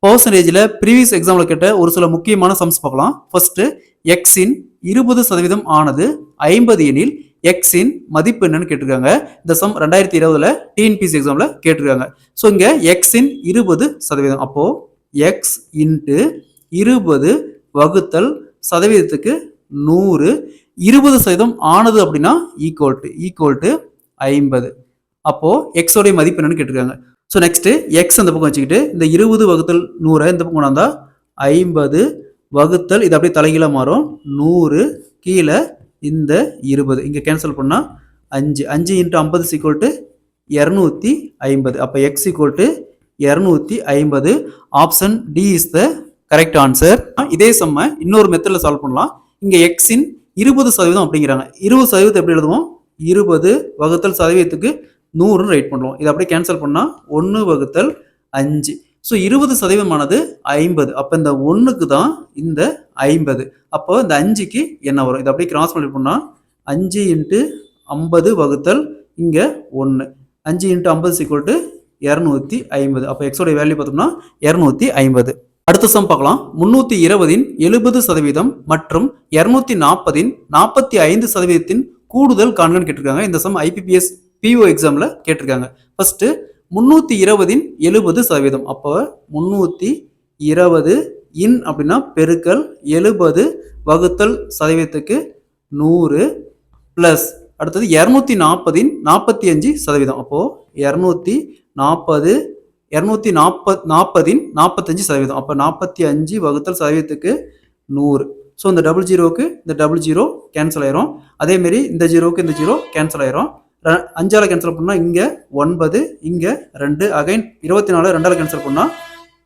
பர்சன்டேஜில் previous example கேட்ட ஒரு சில முக்கியமான சம்ஸ் பார்க்கலாம். ஃபர்ஸ்ட் எக்ஸின் 20% ஆனது 50 எனில் எக்ஸின் மதிப்பு என்னன்னு கேட்டிருக்காங்க. இந்த சம் 2020 டிஎன்பிஎஸ்சி எக்ஸாம்ல கேட்டிருக்காங்க. ஸோ இங்க எக்ஸின் 20%. அப்போ எக்ஸ் இன்ட்டு 20 வகுத்தல் சதவீதத்துக்கு 100. 20% ஆனது அப்படின்னா ஈக்குவல் டு 50. அப்போ எக்ஸோடைய மதிப்பு என்னன்னு கேட்டிருக்காங்க. ஸோ நெக்ஸ்ட் எக்ஸ் அந்த பக்கம் வச்சுக்கிட்டு இந்த 20 வகுத்தல் 100 இந்த பக்கம் கொண்டாந்தா 50 வகுத்தல் இது அப்படியே தலைகீழாக மாறும் 100 கீழே இந்த 20 இங்கே கேன்சல் பண்ணால் 5 இன்ட்டு 50 ஈக்குவல் டு 250. அப்போ x equal to 250. Option D is the correct answer. இதே சம்ம இன்னொரு மெத்தடில் சால்வ் பண்ணலாம். இங்கே எக்ஸின் 20% அப்படிங்கிறாங்க. 20% எப்படி எழுதுவோம்? 20 வகுத்தல் சதவீதத்துக்கு 100 ரைட் பண்ணுவோம். இதை அப்படியே கேன்சல் பண்ணால் 1 வகுத்தல் 5. ஸோ 20% 50. அப்போ இந்த 1க்கு தான் இந்த 50. அப்போ இந்த 5க்கு என்ன வரும்? இதை அப்படியே கிராஸ் பண்ணி பண்ணால் 5 இன்ட்டு 50 வகுத்தல் இங்கே 1. 5 இன்ட்டு 50 ஈக்குவல் டு 250. அப்போ எக்ஸோட வேல்யூ பார்த்தோம்னா 250. அடுத்த சம் பார்க்கலாம். 320 70% மற்றும் 240 45% கூடுதல் காண்கன்னு கேட்டிருக்காங்க. இந்த சம் ஐபிபிஎஸ் பிஓ எக்ஸாம்ல கேட்டிருக்காங்க. ஃபர்ஸ்ட் 320 70%. அப்போ 320 இன் அப்படின்னா பெருக்கல் 70 வகுத்தல் சதவீதத்துக்கு 100 பிளஸ் அடுத்தது 240 45%. அப்போ 240 45%. அப்போ 45 வகுத்தல் சதவீதத்துக்கு 100. ஸோ இந்த டபுள் ஜீரோவுக்கு இந்த டபுள் ஜீரோ கேன்சல் ஆயிரும். அதேமாரி இந்த ஜீரோவுக்கு இந்த ஜீரோ கேன்சல் ஆயிரும். 5ஆல் கேன்சல் பண்ணால் இங்கே 9 இங்கே 2 அகைன் 24 2ஆல் கேன்சல் பண்ணால்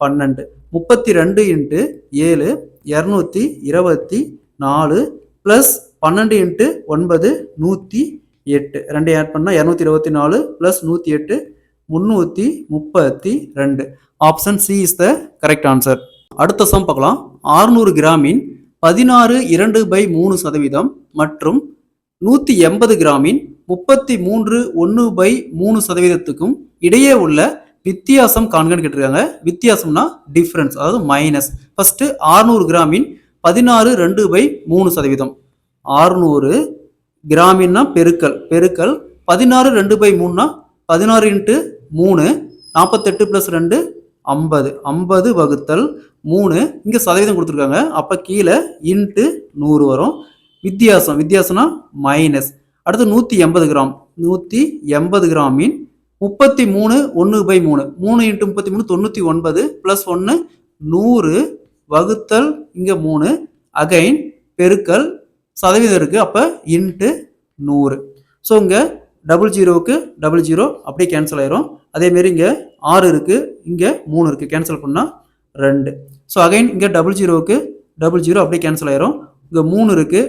12. 32 இன்ட்டு 7 224 ப்ளஸ் 12 இன்ட்டு 9 108. 2 ஆட் பண்ணால் 224 plus 108 332. Option C is the correct answer. அடுத்த சம் பார்க்கலாம். 600 கிராமின் 16 2/3% மற்றும் 180 கிராமின் 33 1/3%க்கும் இடையே உள்ள வித்தியாசம் காண்கன்னு கேட்டிருக்காங்க. வித்தியாசம்னா டிஃபரன்ஸ், அதாவது மைனஸ். ஃபர்ஸ்ட் 600 கிராமின் 16 2/3%. 600 கிராமின்னா பெருக்கல் 16 2/3னா 16 இன்ட்டு 3 48 + 2 50 வகுத்தல் 3. இங்கே சதவீதம் கொடுத்துருக்காங்க. அப்போ கீழே இன்ட்டு 100 வரும். வித்தியாசம்னா மைனஸ். அடுத்து 180 கிராம் 180 கிராமின் 33 1/3 3 இன்ட்டு 33 99 ப்ளஸ் 1 100 வகுத்தல் இங்கே 3 அகைன் பெருக்கல் சதவீதம் இருக்குது. அப்போ இன்ட்டு 100. ஸோ இங்கே டபுள் ஜீரோவுக்கு டபுள் ஜீரோ அப்படியே கேன்சல் ஆயிரும். அதேமாரி இங்கே 6 இருக்குது, இங்கே 3 இருக்குது, கேன்சல் பண்ணால் 2. ஸோ அகைன் இங்கே டபுள் ஜீரோவுக்கு டபுள் ஜீரோ அப்படியே கேன்சல் ஆயிரும். இங்கே 3 இருக்குது,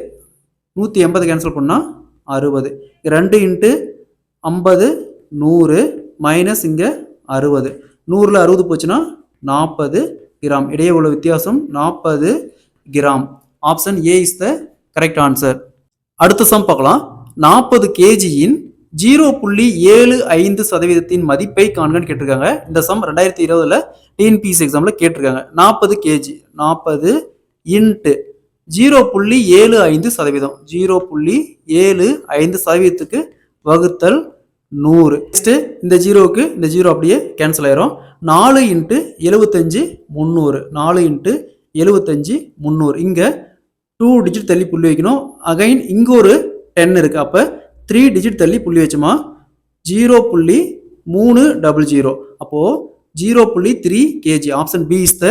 180 கேன்சல் பண்ணால் 60. 2 இன்ட்டு 50 100 மைனஸ் இங்கே 60. 100ல் 60 போச்சுன்னா 40 கிராம். இடையே உள்ள வித்தியாசம் 40 gram. Option A is the correct answer. அடுத்த சம் பார்க்கலாம். 40 கேஜியின் 0.75% மதிப்பை காண்கன்னு கேட்டிருக்காங்க. இந்த சம் 2020 டிஎன்பிஎஸ்சி எக்ஸாம்ல கேட்டிருக்காங்க. 40 கேஜி 40 இன்ட்டு 0.75%. 0.75%க்கு வகுத்தல் 100. நெக்ஸ்ட் இந்த ஜீரோவுக்கு இந்த ஜீரோ அப்படியே கேன்சல் ஆயிரும். 4 இன்ட்டு 75 300. 4 இன்ட்டு 75 300. இங்கே 2 டிஜிட் தள்ளி புள்ளி வைக்கணும். அகைன் இங்கே ஒரு 10 இருக்கு. அப்போ 3 டிஜிட் தள்ளி புள்ளி வச்சோமா 0.300. அப்போ 0.3 kg. Option B is the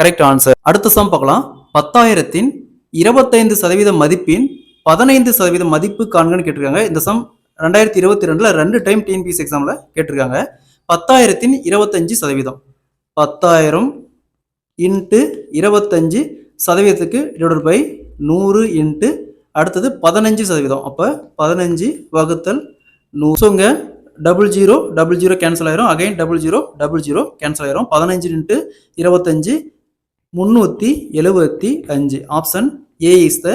correct answer. அடுத்த சம் பார்க்கலாம். 10,000 25% மதிப்பின் 15% மதிப்பு காண்கன்னு கேட்டிருக்காங்க. இந்த சம் 2022 2 டைம் டிஎன்பிஎஸ்சி எக்ஸாம்ல கேட்டிருக்காங்க. 10,000 25%. 10,000 இன்ட்டு 25% டிவைடட் பை 100 இன்ட்டு அடுத்தது 15%. அப்போ 15 வகுத்தல் 100. ஸோ இங்கே டபுள் ஜீரோ கேன்சல் ஆயிரும். அகைன் டபுள் ஜீரோ கேன்சல் ஆயிரும். 15 into 25 375. Option A is the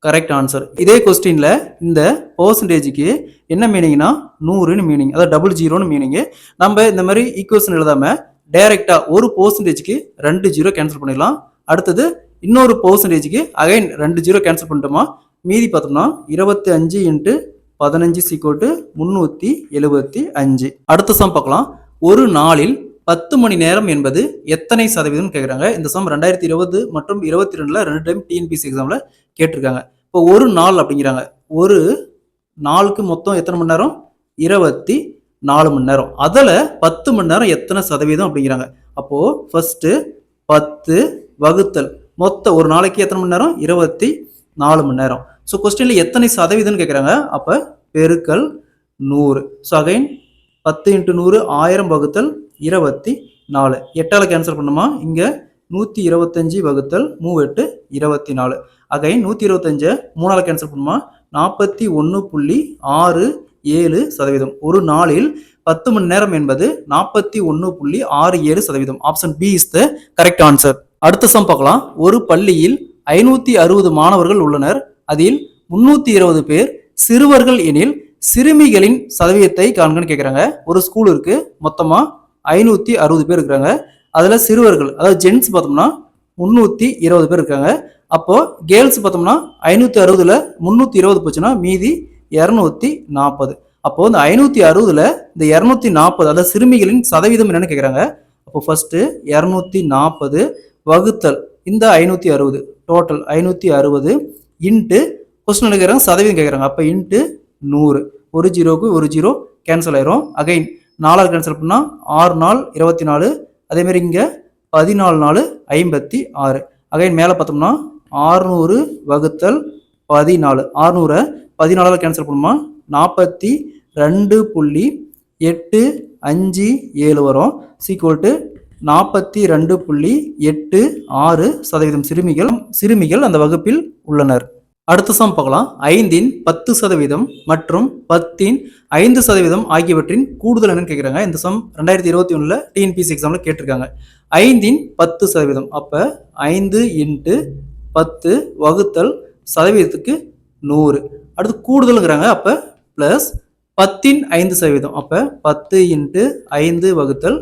correct answer. இதே கொஸ்டின்ல இந்த பர்சன்டேஜுக்கு என்ன மீனிங்னா 100ன்னு மீனிங், அதாவது டபுள் ஜீரோன்னு மீனிங். நம்ம இந்த மாதிரி ஈக்குவேஷன் எழுதாம டைரக்டா ஒரு பெர்சன்டேஜ்க்கு 2 ஜீரோ கேன்சல் பண்ணிடலாம். அடுத்தது இன்னொரு பெர்சன்டேஜ்க்கு அகைன் 2 ஜீரோ கேன்சல் பண்ணிட்டோமா, மீதி பார்த்தோம்னா 25 இன்ட்டு 15 = 375. அடுத்த சம் பார்க்கலாம். ஒரு நாளில் 10 மணி நேரம் என்பது எத்தனை சதவீதம் கேட்குறாங்க. இந்த சம் 2020 மற்றும் 22ல 2 டைம் டிஎன்பிஎஸ்சி எக்ஸாம்ல கேட்டிருக்காங்க. இப்போ ஒரு நாள் அப்படிங்கிறாங்க. ஒரு நாளுக்கு மொத்தம் எத்தனை மணி நேரம்? 24 மணி நேரம். அதில் 10 மணி நேரம் எத்தனை சதவீதம் அப்படிங்கிறாங்க. அப்போ ஃபர்ஸ்ட் 10 வகுத்தல் மொத்தம் ஒரு நாளைக்கு எத்தனை மணி நேரம்? 24 மணி நேரம். ஸோ கொஸ்டின்ல எத்தனை சதவீதம்னு கேட்குறாங்க. அப்போ பெருக்கல் 100. ஸோ அகைன் 10 × 100 1000 வகுத்தல் 24. 8ஆல் கேன்சல் பண்ணுமா, இங்கே 125 வகுத்தல் 3 × 8 24. அகைன் 125 3ஆல் கேன்சல் பண்ணுமா, 41.67%. ஒரு நாளில் 10 மணி நேரம் என்பது 41.67%. Option B is the correct answer. அடுத்த சம் பார்க்கலாம். ஒரு பள்ளியில் 560 மாணவர்கள் உள்ளனர். அதில் 320 பேர் சிறுவர்கள் எனில் சிறுமிகளின் சதவீதத்தை காண்கன்னு கேட்குறாங்க. ஒரு ஸ்கூல் இருக்கு, மொத்தமா 560 பேர் இருக்கிறாங்க. அதுல சிறுவர்கள் அதாவது ஜென்ஸ் பார்த்தோம்னா 320 பேர் இருக்காங்க. அப்போ கேர்ள்ஸ் பார்த்தோம்னா 560ல 320 போச்சுன்னா மீதி 240. அப்போ இந்த 560ல இந்த 240 அதாவது சிறுமிகளின் சதவீதம் என்னன்னு கேட்குறாங்க. அப்போ ஃபர்ஸ்ட் 240 வகுத்தல் இந்த 560 டோட்டல் 560 இன்ட்டு கொஸ்டின் கேட்குறாங்க சதவீதம் கேட்குறாங்க. அப்போ இன்ட்டு 100. ஒரு ஜீரோக்கு ஒரு ஜீரோ கேன்சல் ஆயிரும். அகைன் 4ஆல் கேன்சல் பண்ணால் 6 நாள் 24. அதேமாரி இங்கே 14 நாள் 56. அகைன் மேலே பார்த்தோம்னா 600 வகுத்தல் 14. 600 14ஆல் கேன்சல் பண்ணுமா 42.857 வரும். = 42.86% சிறுமிகள் அந்த வகுப்பில் உள்ளனர். அடுத்த சம் பார்க்கலாம். 5இன் 10% மற்றும் 10இன் 5% ஆகியவற்றின் கூடுதல் என்னன்னு கேட்குறாங்க. இந்த சம் 2021ல டிஎன்பிஎஸ்சி எக்ஸாம்ல கேட்டிருக்காங்க. 5இன் 10%. அப்போ 5 × 10 வகுத்தல் சதவீதத்துக்கு 100. அடுத்து கூடுதல்ங்கிறாங்க. அப்போ ப்ளஸ் 10இன் 5%. அப்போ 10 × 5 வகுத்தல்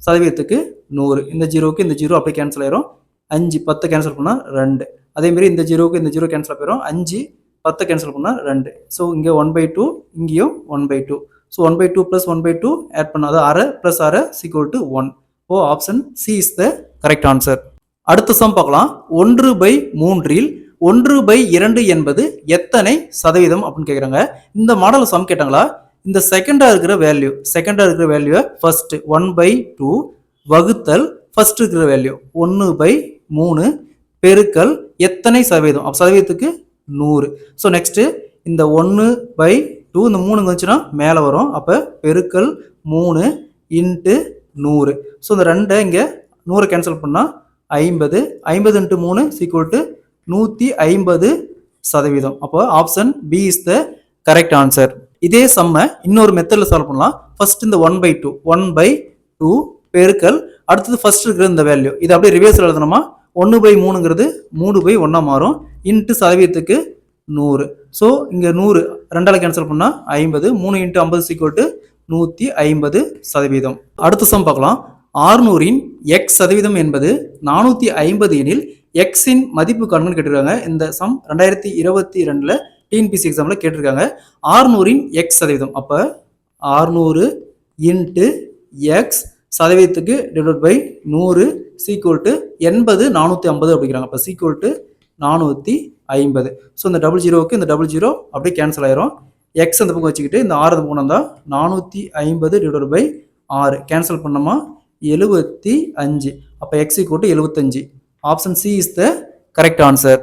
சதவீதத்துக்கு 100. இந்த ஜீரோவுக்கு இந்த ஜீரோ அப்படியே கேன்சல் ஆயிரும். 5 10 கேன்சல் பண்ணால் 2. அதேமாரி இந்த ஜீரோவுக்கு இந்த ஜீரோ கேன்சல் போயிடும். 5 10 கேன்சல் பண்ணால் 2. ஸோ இங்கே 1/2 இங்கேயும் 1/2. ஸோ 1/2 + 1/2 ஆட் பண்ணாத 1/2 + 1/2 = 1. Oh option C is the correct answer. அடுத்த சம் பார்க்கலாம். 1/3இல் 1/2 என்பது எத்தனை சதவீதம் அப்படின்னு கேட்குறாங்க. இந்த மாடல் சம் கேட்டாங்களா. இந்த செகண்டா இருக்கிற வேல்யூ ஃபர்ஸ்ட் 1/2 வகுத்தல் ஃபர்ஸ்ட் இருக்கிற வேல்யூ 1/3 பெருக்கல் எத்தனை சதவீதம். சதவீதத்துக்கு 100. ஸோ நெக்ஸ்ட் இந்த 1/2 இந்த 3 வந்துச்சுன்னா மேலே வரும். அப்போ பெருக்கல் 3 × 100. ஸோ இந்த 2 இங்கே 100 கேன்சல் பண்ணால் 50. 50 × 3 = 150%. அப்போ option B is the correct answer. இதே சம்ம இன்னொரு மெத்தடில் சால்வ் பண்ணலாம். ஃபர்ஸ்ட் இந்த 1/2 பெருக்கல் அடுத்தது ஃபர்ஸ்ட் இருக்கிற இந்த வேல்யூ இது அப்படியே ரிவர்ஸில் எழுதணுமா. 1/3ங்கிறது 3/1 மாறும். இன்ட்டு சதவீதத்துக்கு 100. ஸோ இங்கே 100 2ஆல் கேன்சல் பண்ணால் 50. 3 × 50 = 150%. அடுத்த சம் பார்க்கலாம். 600இன் x% என்பது 450 எனில் எக்ஸின் மதிப்பு காண்கன்னு கேட்டிருக்காங்க. இந்த சம் 2022ல டிஎன்பிஎஸ்சி எக்ஸாம்ல கேட்டிருக்காங்க. 600இன் x%. அப்போ 600 × x சதவீதத்துக்கு /100 = 80 450 அப்படிங்கிறாங்க. அப்போ = 450. ஸோ இந்த 00க்கு இந்த 00 அப்படியே கேன்சல் ஆயிரும். எக்ஸ் அந்த பக்கம் வச்சுக்கிட்டு இந்த 6 அந்த பக்கம் வந்தால் 450/6 கேன்சல் பண்ணோமா 75. அப்போ x = 75. Option C is the correct answer.